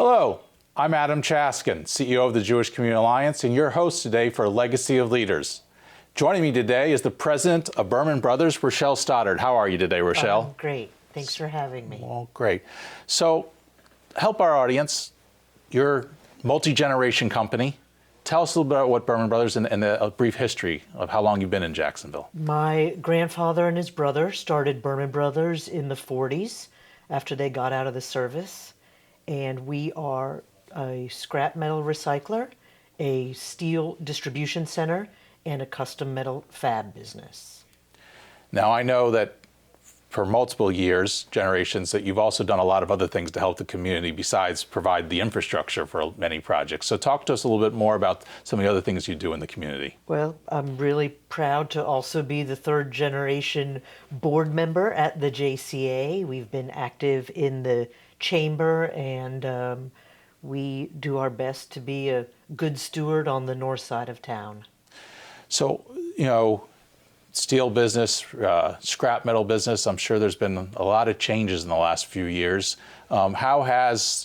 Hello, I'm Adam Chaskin, CEO of the Jewish Community Alliance, and your host today for Legacy of Leaders. Joining me today is the president of Berman Brothers, Rochelle Stoddard. How are you today, Rochelle? Great. Thanks for having me. Well, great. So, help our audience. You're a multi-generation company. Tell us a little bit about what Berman Brothers and a brief history of how long you've been in Jacksonville. My grandfather and his brother started Berman Brothers in the 40s after they got out of the service. And we are a scrap metal recycler, a steel distribution center, and a custom metal fab business. Now, I know that for multiple years, generations, that you've also done a lot of other things to help the community besides provide the infrastructure for many projects. So talk to us a little bit more about some of the other things you do in the community. Well, I'm really proud to also be the third generation board member at the JCA. We've been active in the chamber, and we do our best to be a good steward on the north side of town. So, steel business, scrap metal business, I'm sure there's been a lot of changes in the last few years. How has,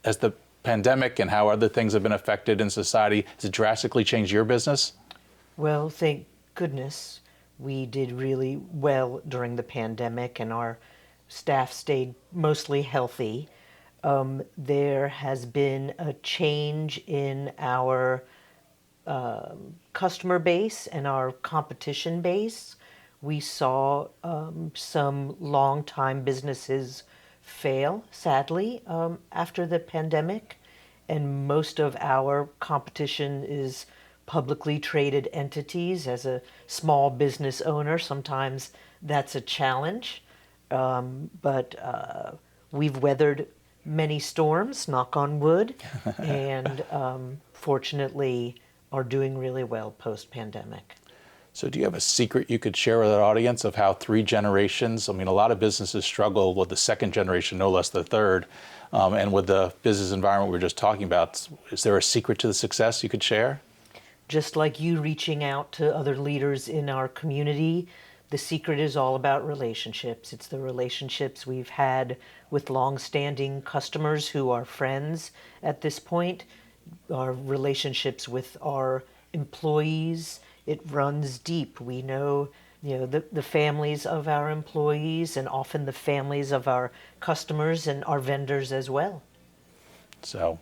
as the pandemic and how other things have been affected in society, has it drastically changed your business? Well, thank goodness we did really well during the pandemic, and our staff stayed mostly healthy. There has been a change in our customer base and our competition base. We saw some long-time businesses fail, sadly, after the pandemic, and most of our competition is publicly traded entities. As a small business owner, sometimes that's a challenge, but we've weathered many storms, knock on wood, and fortunately are doing really well post-pandemic. So do you have a secret you could share with our audience of how three generations, a lot of businesses struggle with the second generation, no less the third, and with the business environment we were just talking about, is there a secret to the success you could share? Just like you reaching out to other leaders in our community, the secret is all about relationships. It's the relationships we've had with long-standing customers who are friends at this point, our relationships with our employees. It runs deep. We know, the families of our employees and often the families of our customers and our vendors as well. So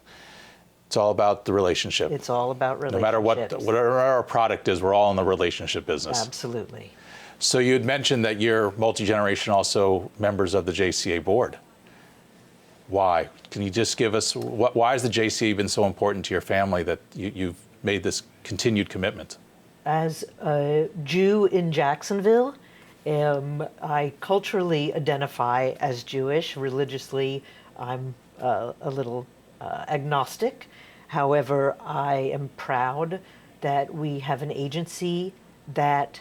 it's all about the relationship. It's all about relationships. No matter whatever our product is, we're all in the relationship business. Absolutely. So you had mentioned that you're multi-generation, also members of the JCA board. Why? Can you just give us, why has the JCA been so important to your family that you've made this continued commitment? As a Jew in Jacksonville, I culturally identify as Jewish. Religiously, I'm a little agnostic. However, I am proud that we have an agency that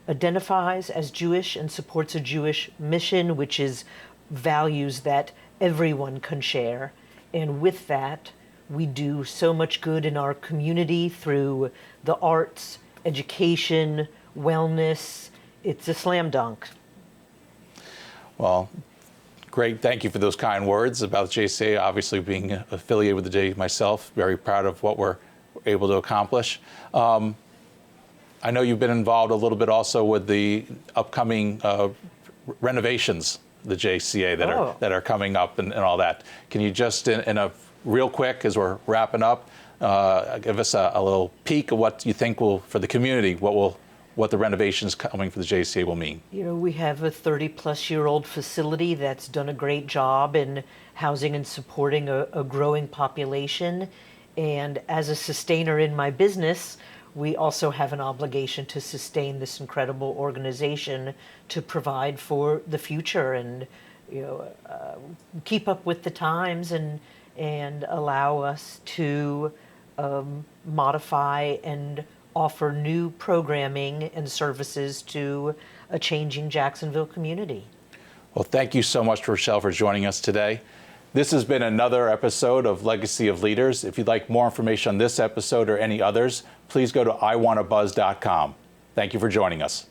identifies as Jewish and supports a Jewish mission, which is values that everyone can share. And with that, we do so much good in our community through the arts, education, wellness. It's a slam dunk. Well, great. Thank you for those kind words about JCA. Obviously, being affiliated with the J myself, very proud of what we're able to accomplish. I know you've been involved a little bit also with the upcoming renovations, the JCA that are coming up and all that. Can you just, in a real quick, as we're wrapping up, give us a little peek of what you think will, for the community, what the renovations coming for the JCA will mean? We have a 30-plus-year-old facility that's done a great job in housing and supporting a growing population. And as a sustainer in my business, we also have an obligation to sustain this incredible organization to provide for the future and keep up with the times and allow us to modify and offer new programming and services to a changing Jacksonville community. Well, thank you so much, Rochelle, for joining us today. This has been another episode of Legacy of Leaders. If you'd like more information on this episode or any others, please go to iwantabuzz.com. Thank you for joining us.